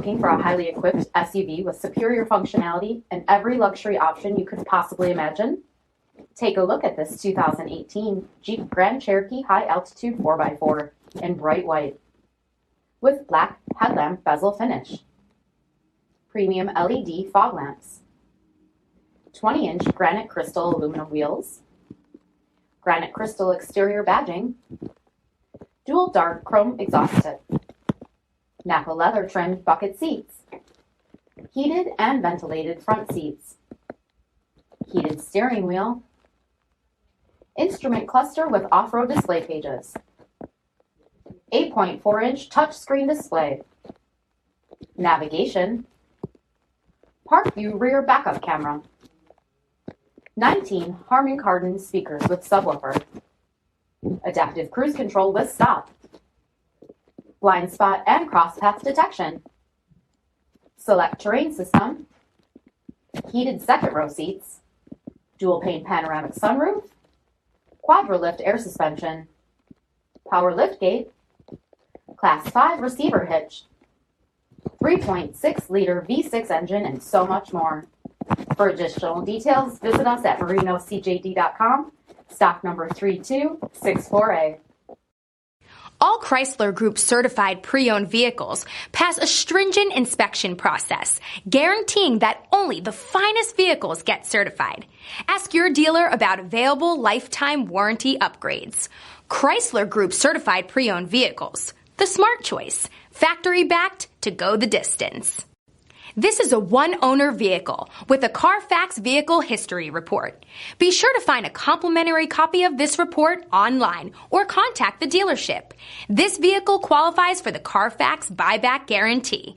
looking for a highly equipped SUV with superior functionality and every luxury option you could possibly imagine? Take a look at this 2018 Jeep Grand Cherokee High Altitude 4x4 in bright white with black headlamp bezel finish, premium LED fog lamps, 20-inch granite crystal aluminum wheels, granite crystal exterior badging, dual dark chrome exhaust tip, Nappa leather trimmed bucket seats, heated and ventilated front seats, heated steering wheel, instrument cluster with off-road display pages, 8.4-inch touchscreen display, navigation, park view rear backup camera, 19 Harman Kardon speakers with subwoofer, adaptive cruise control with stop, blind spot and crosspath detection, select terrain system, heated second row seats, dual pane panoramic sunroof, quadra-lift air suspension, power liftgate, Class 5 receiver hitch, 3.6-liter V6 engine, and so much more. For additional details, visit us at marinocjd.com, stock number 3264A. All Chrysler Group certified pre-owned vehicles pass a stringent inspection process, guaranteeing that only the finest vehicles get certified. Ask your dealer about available lifetime warranty upgrades. Chrysler Group certified pre-owned vehicles, the smart choice, factory backed to go the distance. This is a one-owner vehicle with a Carfax Vehicle History Report. Be sure to find a complimentary copy of this report online or contact the dealership. This vehicle qualifies for the Carfax Buyback Guarantee.